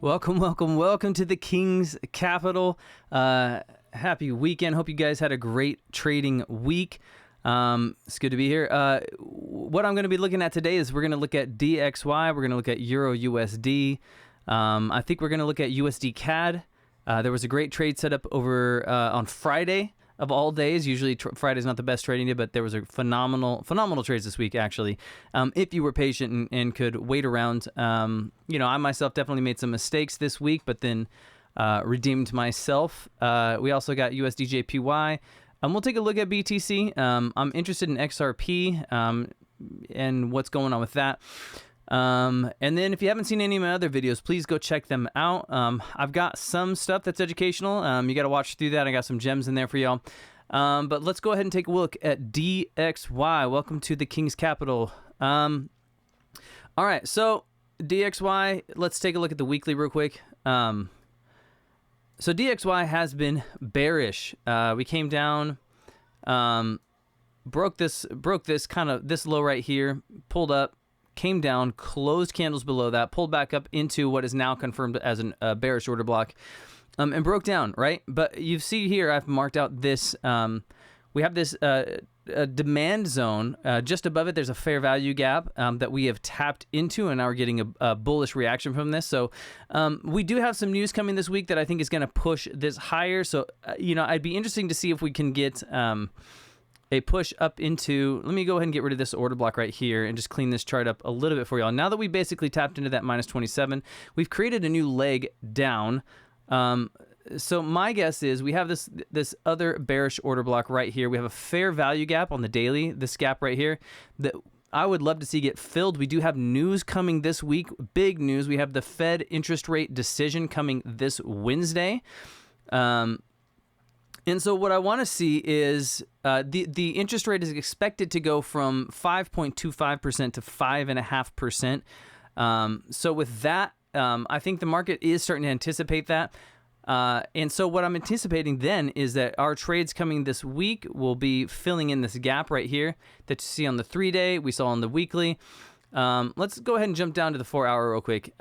Welcome to the King's Capital. Happy weekend. Hope you guys had a great trading week. It's good to be here. What I'm going to be looking at today is we're going to look at DXY. We're going to look at Euro USD. I think we're going to look at USD CAD. There was a great trade set up over on Friday of all days. Usually Friday's not the best trading day, but there was a phenomenal trades this week, actually. If you were patient and could wait around, I myself definitely made some mistakes this week, but then redeemed myself. We also got USDJPY. We'll take a look at BTC. I'm interested in XRP and what's going on with that. And then if you haven't seen any of my other videos, please go check them out. I've got some stuff that's educational. You got to watch through that. I got some gems in there for y'all. But let's go ahead and take a look at DXY. Welcome to the King's Capital. All right, so DXY, let's take a look at the weekly real quick. So DXY has been bearish. We came down, broke this kind of this low right here, pulled up, came down, closed candles below that, pulled back up into what is now confirmed as a bearish order block, and broke down, right? But you see here, I've marked out this, we have this a demand zone. Just above it, there's a fair value gap that we have tapped into, and now we're getting a bullish reaction from this. So we do have some news coming this week that I think is going to push this higher. So, I'd be interesting to see if we can get a push up into, let me go ahead and get rid of this order block right here and just clean this chart up a little bit for y'all. Now that we basically tapped into that minus 27, we've created a new leg down. So my guess is we have this other bearish order block right here. We have a fair value gap on the daily, this gap right here, that I would love to see get filled. We do have news coming this week, big news. We have the Fed interest rate decision coming this Wednesday. And so what I want to see is the interest rate is expected to go from 5.25% to 5.5%. So with that, I think the market is starting to anticipate that. And so what I'm anticipating then is that our trades coming this week will be filling in this gap right here that you see on the 3-day, we saw on the weekly. Let's go ahead and jump down to the 4-hour real quick.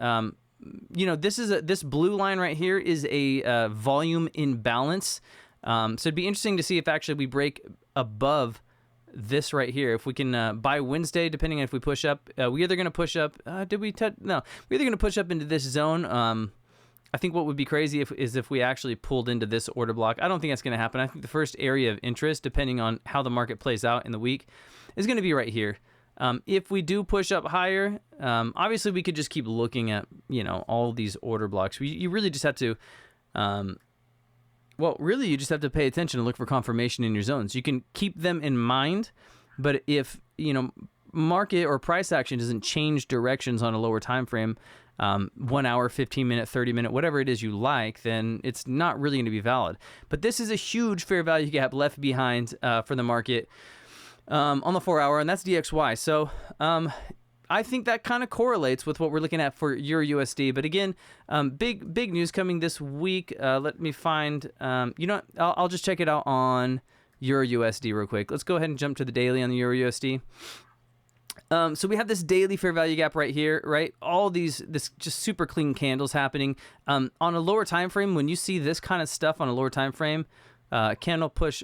This blue line right here is a volume imbalance. So it'd be interesting to see if actually we break above this right here. If we can, by Wednesday, depending on if we push up, we're either going to push up, no, we're either going to push up into this zone. I think what would be crazy is if we actually pulled into this order block. I don't think that's going to happen. I think the first area of interest, depending on how the market plays out in the week, is going to be right here. If we do push up higher, obviously we could just keep looking at, all these order blocks. You really just have to, you just have to pay attention and look for confirmation in your zones. You can keep them in mind, but if, market or price action doesn't change directions on a lower time frame, 1 hour, 15 minute, 30 minute, whatever it is you like, then it's not really going to be valid. But this is a huge fair value gap left behind for the market on the 4-hour, and that's DXY. So I think that kind of correlates with what we're looking at for Euro USD. But again, big news coming this week. Let me find, I'll just check it out on Euro USD real quick. Let's go ahead and jump to the daily on the Euro USD. So we have this daily fair value gap right here, right? All this just super clean candles happening. On a lower time frame, when you see this kind of stuff on a lower time frame, candle push,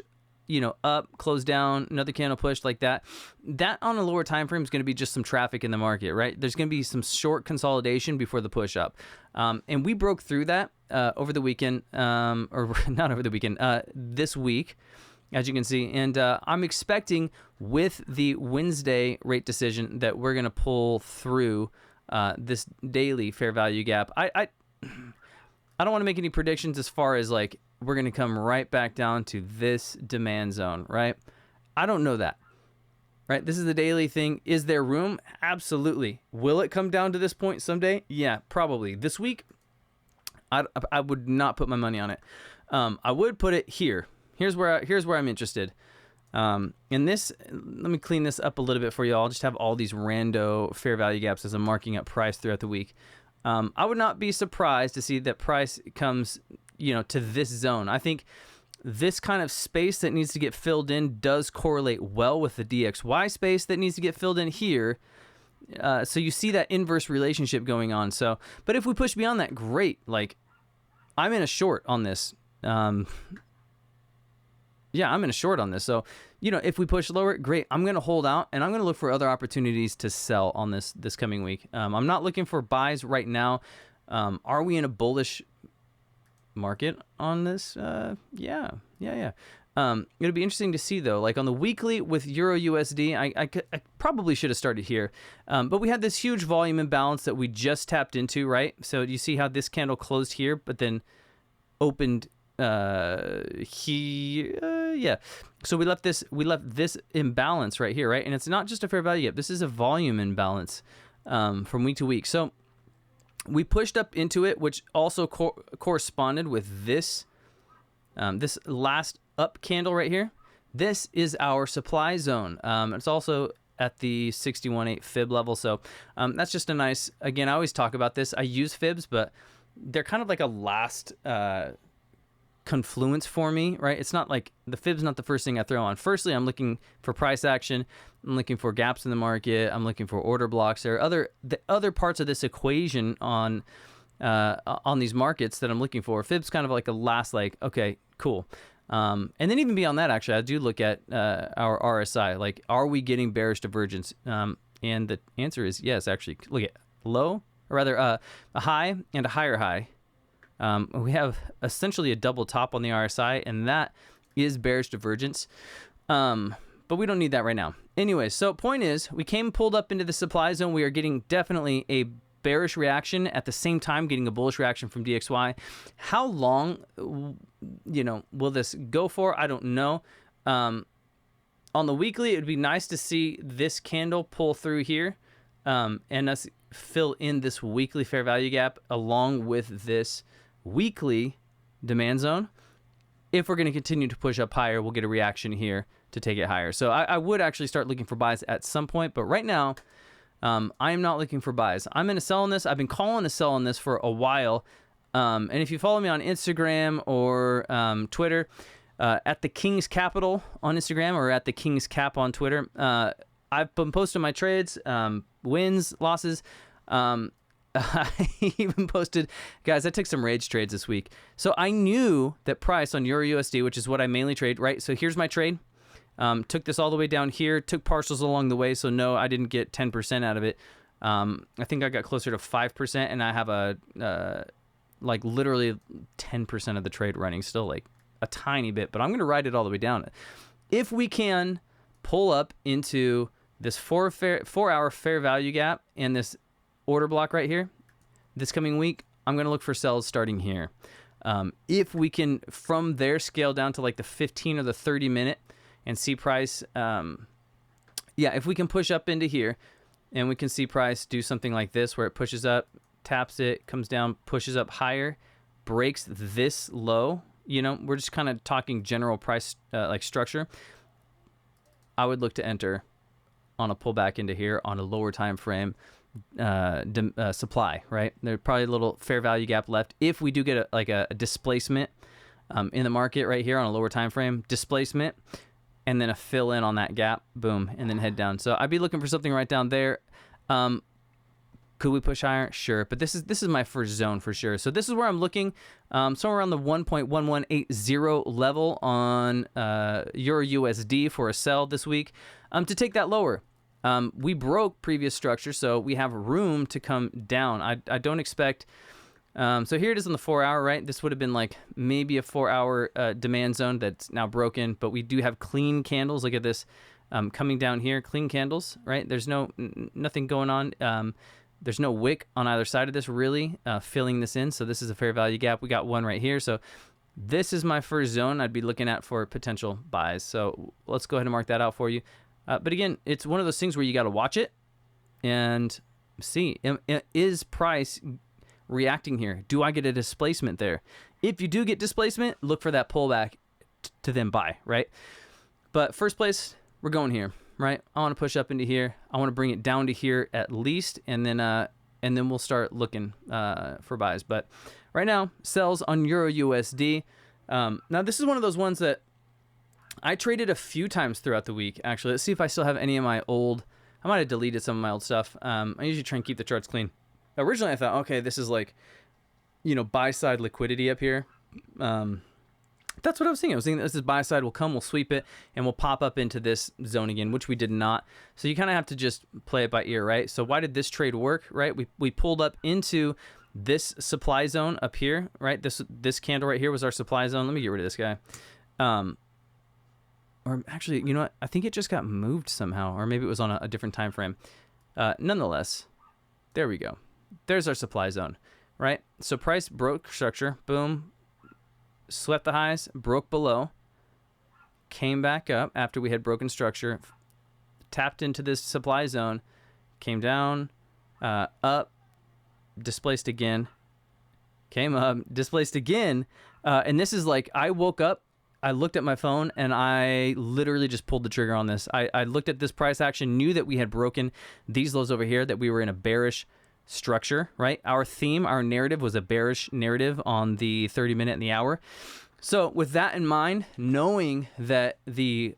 up, close down, another candle push like that. That on a lower time frame is going to be just some traffic in the market, right? There's going to be some short consolidation before the push up. And we broke through that over the weekend, or not over the weekend, this week, as you can see. And I'm expecting with the Wednesday rate decision that we're going to pull through this daily fair value gap. I don't want to make any predictions as far as like we're going to come right back down to this demand zone, right? I don't know that, right? This is the daily thing. Is there room? Absolutely. Will it come down to this point someday? Yeah, probably. This week, I would not put my money on it. I would put it here. Here's where I'm interested. In this, let me clean this up a little bit for you all. I'll just have all these rando fair value gaps as I'm marking up price throughout the week. I would not be surprised to see that price comes, to this zone. I think this kind of space that needs to get filled in does correlate well with the DXY space that needs to get filled in here. So you see that inverse relationship going on. So, but if we push beyond that, great. Like, I'm in a short on this. I'm in a short on this. So, if we push lower, great. I'm going to hold out, and I'm going to look for other opportunities to sell on this coming week. I'm not looking for buys right now. Are we in a bullish market on this? Yeah. It'll be interesting to see, though. Like on the weekly with Euro USD, I probably should have started here. But we had this huge volume imbalance that we just tapped into, right? So you see how this candle closed here, but then opened here. So we left this imbalance right here, right? And it's not just a fair value gap. This is a volume imbalance from week to week. So we pushed up into it, which also corresponded with this this last up candle right here. This is our supply zone. It's also at the 61.8 fib level. So that's just a nice, again, I always talk about this. I use fibs, but they're kind of like a last confluence for me, right? It's not like the fib's not the first thing I throw on. Firstly, I'm looking for price action. I'm looking for gaps in the market. I'm looking for order blocks. There are the other parts of this equation on these markets that I'm looking for. Fib's kind of like a last, like, okay, cool. And then even beyond that, actually, I do look at our RSI. Like, are we getting bearish divergence? And the answer is yes, actually. Look at low, or rather a high and a higher high. We have essentially a double top on the RSI, and that is bearish divergence. But we don't need that right now. Anyway, so point is, we pulled up into the supply zone. We are getting definitely a bearish reaction at the same time getting a bullish reaction from DXY. How long, will this go for? I don't know. On the weekly, it would be nice to see this candle pull through here and us fill in this weekly fair value gap along with this weekly demand zone. If we're going to continue to push up higher, we'll get a reaction here to take it higher. So I would actually start looking for buys at some point, but right now, I am not looking for buys. I'm going to sell on this. I've been calling to sell on this for a while. And if you follow me on Instagram or Twitter, at TheKingsCapital on Instagram or at TheKingsCap on Twitter, I've been posting my trades, wins, losses. I even posted, guys, I took some rage trades this week. So I knew that price on Euro USD, which is what I mainly trade, right? So here's my trade. Took this all the way down here, took partials along the way. So no, I didn't get 10% out of it. I think I got closer to 5%, and I have like literally 10% of the trade running, still like a tiny bit, but I'm going to ride it all the way down. If we can pull up into this 4 hour fair value gap and this order block right here, this coming week, I'm going to look for sells starting here. If we can, from there, scale down to like the 15 or the 30 minute and see price, if we can push up into here and we can see price do something like this where it pushes up, taps it, comes down, pushes up higher, breaks this low, we're just kind of talking general price like structure. I would look to enter on a pullback into here on a lower time frame supply, right? There's probably a little fair value gap left. If we do get a displacement in the market right here on a lower time frame, displacement, and then a fill in on that gap, boom, and then head down. So I'd be looking for something right down there. Could we push higher? Sure, but this is my first zone for sure. So this is where I'm looking, somewhere around the 1.1180 level on Euro USD for a sell this week. To take that lower, we broke previous structure, so we have room to come down. I don't expect. So here it is on the 4 hour, right? This would have been like maybe a 4 hour demand zone that's now broken, but we do have clean candles. Look at this coming down here, clean candles, right? There's nothing going on. There's no wick on either side of this really filling this in. So this is a fair value gap. We got one right here. So this is my first zone I'd be looking at for potential buys. So let's go ahead and mark that out for you. But again, it's one of those things where you got to watch it and see, is price reacting here? Do I get a displacement there? If you do get displacement, look for that pullback to then buy, right? But first place, we're going here, right? I want to push up into here. I want to bring it down to here at least, and then we'll start looking for buys. But right now, sells on Euro USD. Now this is one of those ones that I traded a few times throughout the week. Actually, let's see if I still have any of my old I might have deleted some of my old stuff. I usually try and keep the charts clean. Originally, I thought, okay, this is like, buy side liquidity up here. That's what I was thinking. I was thinking this is buy side. We'll come, we'll sweep it, and we'll pop up into this zone again, which we did not. So you kind of have to just play it by ear, right? So why did this trade work, right? We pulled up into this supply zone up here, right? This candle right here was our supply zone. Let me get rid of this guy. Or actually, you know what? I think it just got moved somehow, or maybe it was on a different time frame. Nonetheless, there we go. There's our supply zone, right? So price broke structure, boom, swept the highs, broke below, came back up after we had broken structure, tapped into this supply zone, came down, up, displaced again, came up, displaced again, and this is like, I woke up, I looked at my phone, and I literally just pulled the trigger on this. I looked at this price action, knew that we had broken these lows over here, that we were in a bearish structure, right? Our theme, our narrative was a bearish narrative on the 30-minute and the hour. So with that in mind, knowing that the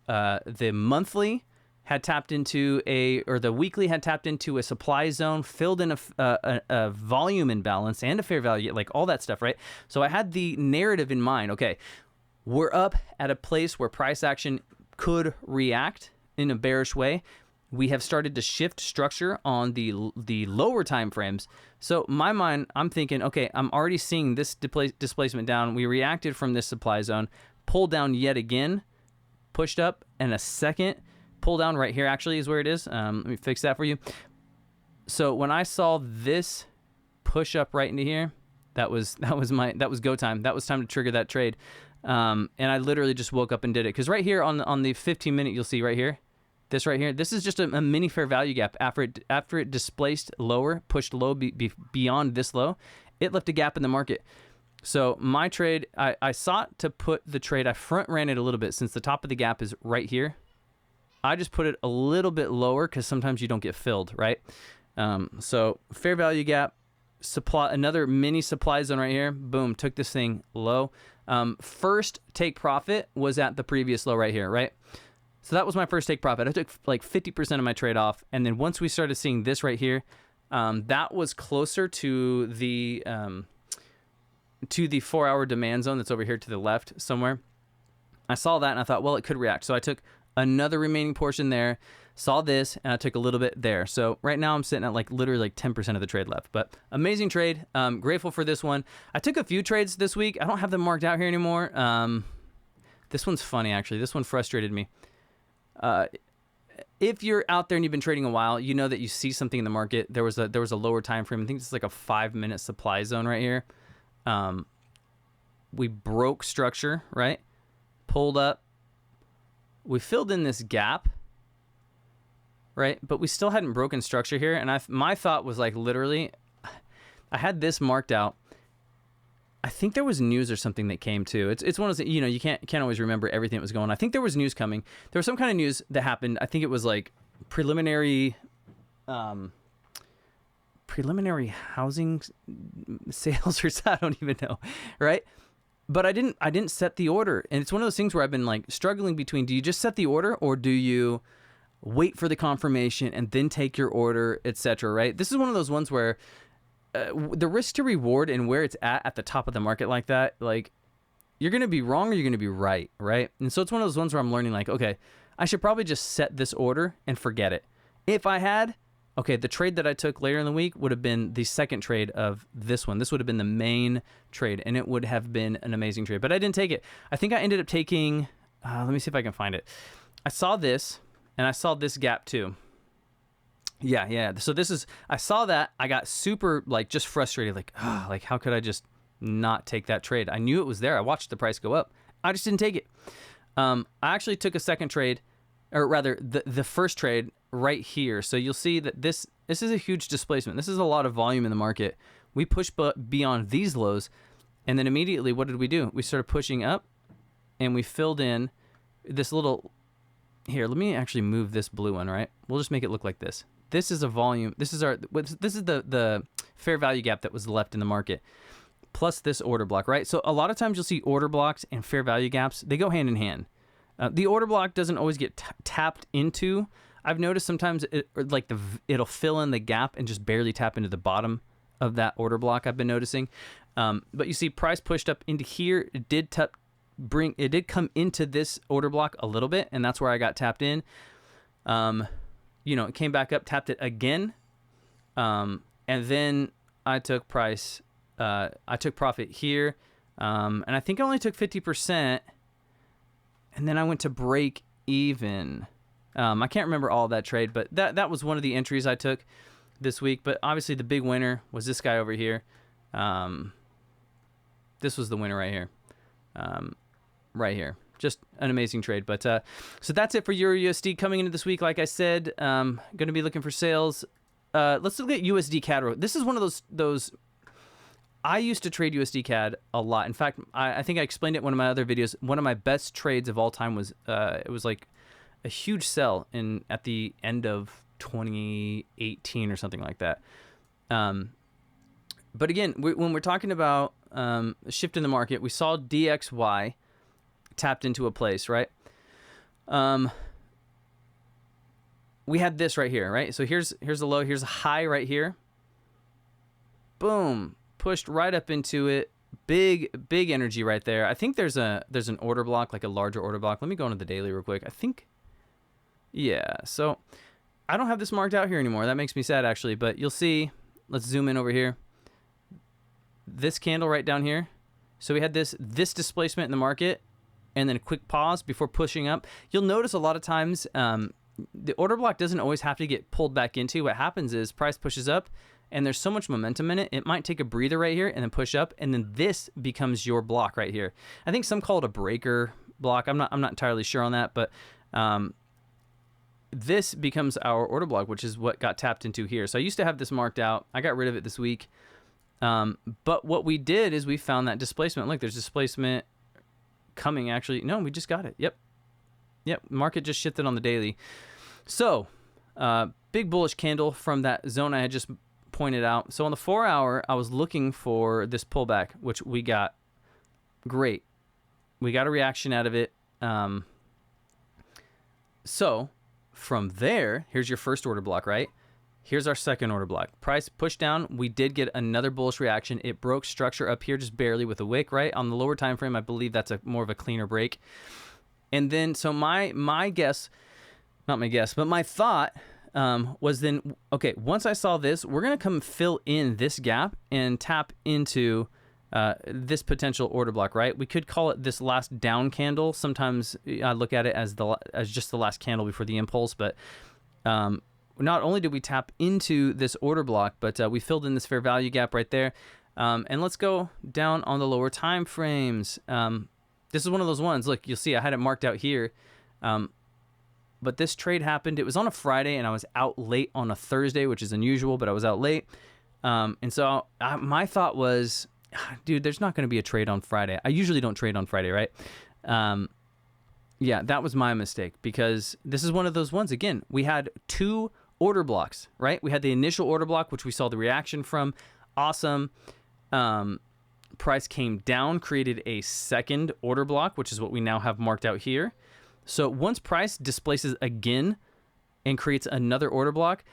monthly had tapped into the weekly had tapped into a supply zone, filled in a volume imbalance and a fair value, like all that stuff, right? So I had the narrative in mind. Okay, we're up at a place where price action could react in a bearish way. We have started to shift structure on the lower time frames. So my mind, I'm thinking, okay, I'm already seeing this displacement down. We reacted from this supply zone, pulled down yet again, pushed up, and a second pull down right here actually is where it is. Let me fix that for you. So when I saw this push up right into here, that was go time. That was time to trigger that trade. And I literally just woke up and did it. Because right here on the 15-minute, you'll see right here, this right here, this is just a mini fair value gap. After it displaced lower, pushed low beyond this low, it left a gap in the market. So my trade, I sought to put the trade, I front ran it a little bit since the top of the gap is right here. I just put it a little bit lower because sometimes you don't get filled, right? So fair value gap, supply, another mini supply zone right here. Boom, took this thing low. First take profit was at the previous low right here, right? So that was my first take profit. I took like 50% of my trade off. And then once we started seeing this right here, that was closer to the 4-hour demand zone that's over here to the left somewhere. I saw that and I thought, well, it could react. So I took another remaining portion there, saw this, and I took a little bit there. So right now I'm sitting at like literally like 10% of the trade left. But amazing trade. Grateful for this one. I took a few trades this week. I don't have them marked out here anymore. This one's funny, actually. This one frustrated me. If you're out there and you've been trading a while, you know that you see something in the market. There was a lower time frame. I think this is like a 5-minute supply zone right here. We broke structure, right? Pulled up. We filled in this gap, right? But we still hadn't broken structure here. And my thought was like literally, I had this marked out. I think there was news or something that came too. It's one of those, you can't always remember everything that was going on. I think there was news coming. There was some kind of news that happened. I think it was like preliminary housing sales or I don't even know, right? But I didn't set the order. And it's one of those things where I've been like struggling between, do you just set the order or do you wait for the confirmation and then take your order, etc., right? This is one of those ones where the risk to reward and where it's at the top of the market like that, like you're going to be wrong or you're going to be right? And so it's one of those ones where I'm learning like, okay, I should probably just set this order and forget it. If I had, okay, the trade that I took later in the week would have been the second trade of this one. This would have been the main trade, and it would have been an amazing trade. But I didn't take it. I think I ended up taking, let me see if I can find it. I saw this, and I saw this gap too. Yeah. So I saw that. I got super, like, just frustrated. Like, like, how could I just not take that trade? I knew it was there. I watched the price go up. I just didn't take it. I actually took a second trade, or rather the first trade right here. So you'll see that this is a huge displacement. This is a lot of volume in the market. We pushed beyond these lows, and then immediately what did we do? We started pushing up, and we filled in this little, here, let me actually move this blue one, right? We'll just make it look like this. This is a volume. This is the fair value gap that was left in the market, plus this order block, right? So a lot of times you'll see order blocks and fair value gaps. They go hand in hand. The order block doesn't always get tapped into. I've noticed sometimes it'll fill in the gap and just barely tap into the bottom of that order block. I've been noticing, but you see, price pushed up into here. It did come into this order block a little bit, and that's where I got tapped in. It came back up, tapped it again, and then I took profit here, and I think I only took 50%, and then I went to break even. I can't remember all of that trade, but that was one of the entries I took this week. But obviously the big winner was this guy over here. This was the winner right here. Right here. Just an amazing trade. But so that's it for Euro USD coming into this week. Like I said, going to be looking for sales. Let's look at USD CAD. This is one of those. I used to trade USD CAD a lot. In fact, I think I explained it in one of my other videos. One of my best trades of all time was it was like a huge sell at the end of 2018 or something like that. But again, when we're talking about a shift in the market, we saw DXY tapped into a place, right? We had this right here, right? So here's a low, here's a high right here. Boom, pushed right up into it. Big energy right there. I think there's an order block, like a larger order block. Let me go into the daily real quick. I think, yeah. So I don't have this marked out here anymore. That makes me sad actually, but you'll see. Let's zoom in over here. This candle right down here. So we had this displacement in the market, and then a quick pause before pushing up. You'll notice a lot of times the order block doesn't always have to get pulled back into. What happens is price pushes up, and there's so much momentum in it, it might take a breather right here and then push up, and then this becomes your block right here. I think some call it a breaker block. I'm not entirely sure on that, but this becomes our order block, which is what got tapped into here. So I used to have this marked out. I got rid of it this week. But what we did is we found that displacement. Look, there's displacement coming actually. No, we just got it. Yep. Market just shifted on the daily. So big bullish candle from that zone I had just pointed out. So on the 4 hour, I was looking for this pullback, which we got. Great. We got a reaction out of it. So from there, here's your first order block, right? Here's our second order block. Price pushed down. We did get another bullish reaction. It broke structure up here just barely with a wick, right? On the lower time frame, I believe that's more of a cleaner break. And then, so my guess, not my guess, but my thought was then, okay, once I saw this, we're going to come fill in this gap and tap into this potential order block, right? We could call it this last down candle. Sometimes I look at it as just the last candle before the impulse, but not only did we tap into this order block, but we filled in this fair value gap right there. And let's go down on the lower time frames. This is one of those ones. Look, you'll see I had it marked out here. But this trade happened. It was on a Friday, and I was out late on a Thursday, which is unusual, but I was out late. And so my thought was, dude, there's not going to be a trade on Friday. I usually don't trade on Friday, right? Yeah, that was my mistake, because this is one of those ones. Again, we had two order blocks, right? We had the initial order block, which we saw the reaction from. Awesome. Price came down, created a second order block, which is what we now have marked out here. So once price displaces again and creates another order block,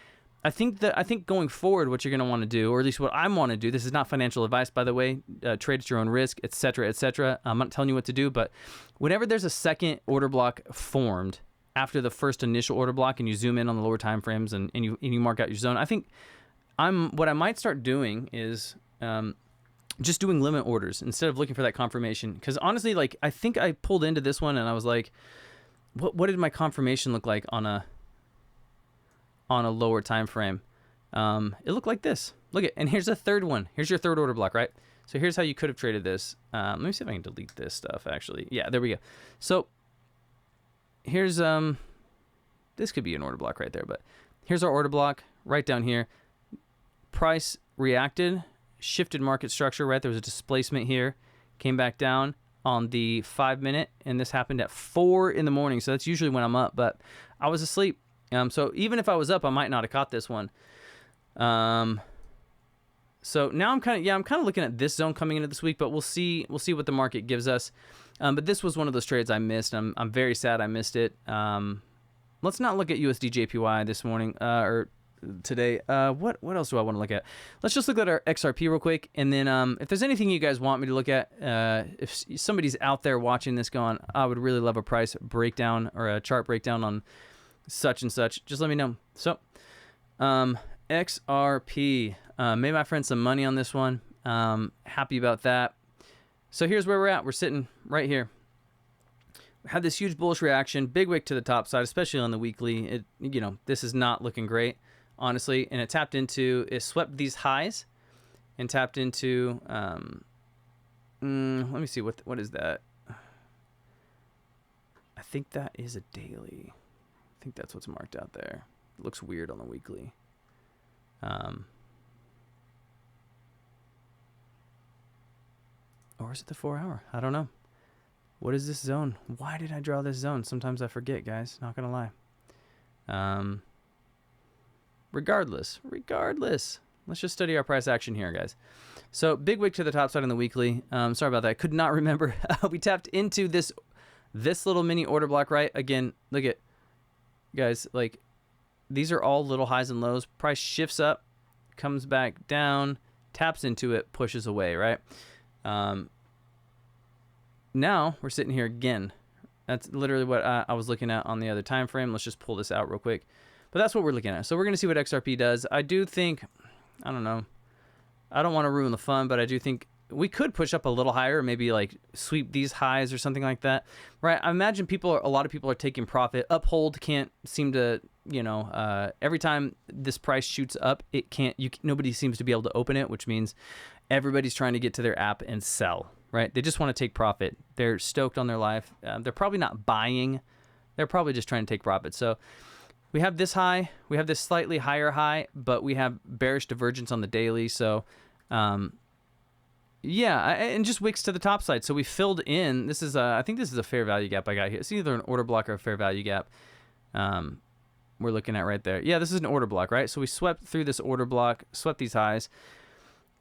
I think going forward, what you're going to want to do, or at least what I want to do, this is not financial advice, by the way, trade at your own risk, et cetera, et cetera. I'm not telling you what to do, but whenever there's a second order block formed after the first initial order block, and you zoom in on the lower time frames and you mark out your zone, I think what I might start doing is just doing limit orders instead of looking for that confirmation. Because honestly, like, I think I pulled into this one and I was like, what did my confirmation look like on a lower time frame? It looked like this. Look and here's a third one. Here's your third order block, right? So here's how you could have traded this. Let me see if I can delete this stuff actually. Yeah, there we go. So here's this could be an order block right there, but here's our order block right down here. Price reacted, shifted market structure, right? There was a displacement here, came back down on the 5 minute, and this happened at 4 in the morning. So that's usually when I'm up, but I was asleep. So even if I was up, I might not have caught this one. So now I'm kind of looking at this zone coming into this week, but we'll see what the market gives us. But this was one of those trades I missed. I'm very sad I missed it. let's not look at USD JPY this morning or today. What else do I want to look at? Let's just look at our XRP real quick, and then if there's anything you guys want me to look at, if somebody's out there watching this going, I would really love a price breakdown or a chart breakdown on such and such, just let me know. So XRP, made my friend some money on this one. Happy about that. So here's where we're at. We're sitting right here. We had this huge bullish reaction, big wick to the top side, especially on the weekly. This is not looking great, honestly. And it swept these highs and tapped into, let me see, what is that? I think that is a daily. I think that's what's marked out there. It looks weird on the weekly. Or is it the 4 hour? I don't know. What is this zone? Why did I draw this zone? Sometimes I forget, guys. Not going to lie. Regardless. Let's just study our price action here, guys. So big wick to the top side on the weekly. Sorry about that. I could not remember. We tapped into this little mini order block, right? Again, look at, guys, like these are all little highs and lows. Price shifts up, comes back down, taps into it, pushes away, right? Now we're sitting here again. That's literally what I was looking at on the other time frame. Let's just pull this out real quick. But that's what we're looking at. So we're going to see what XRP does. I do think, I don't know, I don't want to ruin the fun, but I do think we could push up a little higher, maybe like sweep these highs or something like that, right? I imagine a lot of people are taking profit. Uphold can't seem to, every time this price shoots up, nobody seems to be able to open it, which means everybody's trying to get to their app and sell, right? They just want to take profit. They're stoked on their life. They're probably not buying. They're probably just trying to take profit. So we have this high. We have this slightly higher high, but we have bearish divergence on the daily. So, and just wicks to the top side. So we filled in. This is I think this is a fair value gap I got here. It's either an order block or a fair value gap. We're looking at right there. Yeah, this is an order block, right? So we swept through this order block, swept these highs.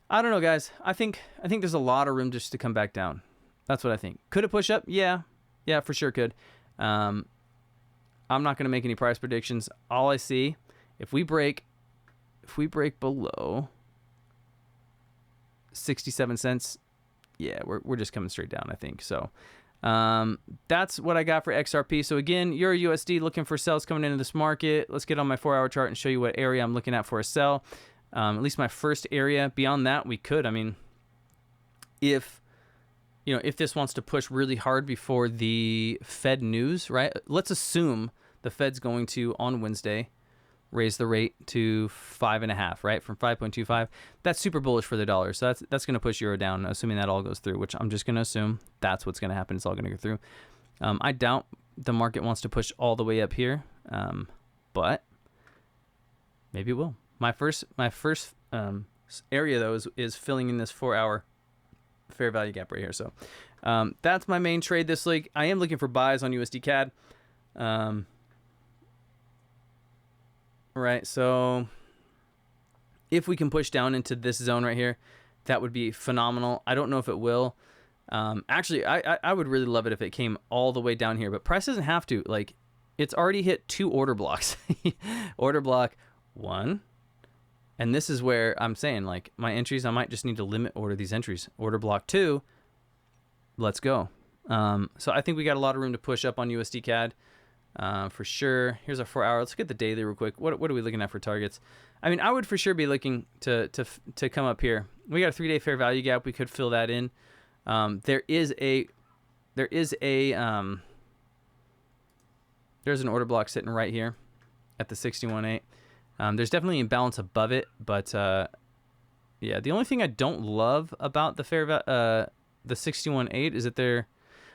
I don't know, guys. I think there's a lot of room just to come back down. That's what I think. Could it push up? Yeah, for sure could. I'm not going to make any price predictions. All I see, if we break below 67 cents, yeah, we're just coming straight down, I think. So that's what I got for XRP. So again, Euro USD looking for sells coming into this market. Let's get on my 4 hour chart and show you what area I'm looking at for a sell. At least my first area. Beyond that, we could. I mean, if this wants to push really hard before the Fed news, right? Let's assume the Fed's going to, on Wednesday, raise the rate to 5.5, right? From 5.25. That's super bullish for the dollar. So that's going to push euro down, assuming that all goes through, which I'm just going to assume that's what's going to happen. It's all going to go through. I doubt the market wants to push all the way up here, but maybe it will. My first area, though, is filling in this 4 hour fair value gap right here. So that's my main trade this week. I am looking for buys on USD CAD. Right, so if we can push down into this zone right here, that would be phenomenal. I don't know if it will. Actually, I would really love it if it came all the way down here, but price doesn't have to. Like, it's already hit 2 order blocks. Order block 1. And this is where I'm saying, like, my entries, I might just need to limit order these entries. Order block 2, let's go. So I think we got a lot of room to push up on USD CAD. For sure. Here's our 4 hour. Let's look at the daily real quick. What are we looking at for targets? I mean, I would for sure be looking to come up here. We got a 3-day fair value gap. We could fill that in. There's an order block sitting right here at the 61.8. There's definitely imbalance above it, but yeah, the only thing I don't love about the the 61.8 is that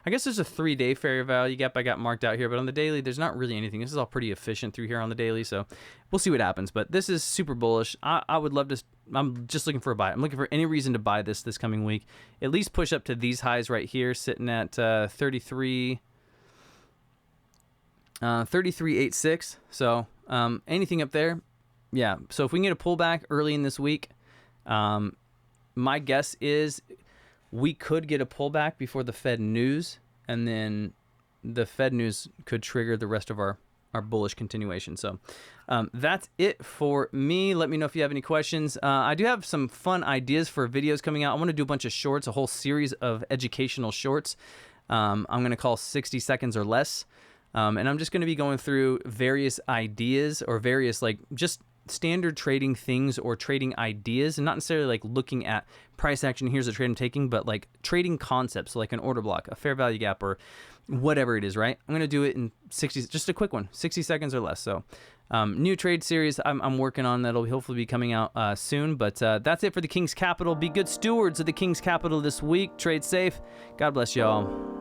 I guess there's a 3-day fair value gap I got marked out here, but on the daily, there's not really anything. This is all pretty efficient through here on the daily, so we'll see what happens. But this is super bullish. I would love to. I'm just looking for a buy. I'm looking for any reason to buy this coming week. At least push up to these highs right here, sitting at 33.86. So anything up there, yeah. So if we can get a pullback early in this week, my guess is we could get a pullback before the Fed news, and then the Fed news could trigger the rest of our our bullish continuation. So that's it for me. Let me know if you have any questions. I do have some fun ideas for videos coming out. I want to do a bunch of shorts, a whole series of educational shorts. I'm going to call 60 seconds or less. And I'm just going to be going through various ideas or various like just standard trading things or trading ideas, and not necessarily like looking at price action. Here's a trade I'm taking, but like trading concepts, like an order block, a fair value gap, or whatever it is, right? I'm going to do it in 60, just a quick one, 60 seconds or less. So new trade series I'm working on that'll hopefully be coming out soon. But that's it for the King's Capital. Be good stewards of the King's Capital this week. Trade safe. God bless y'all.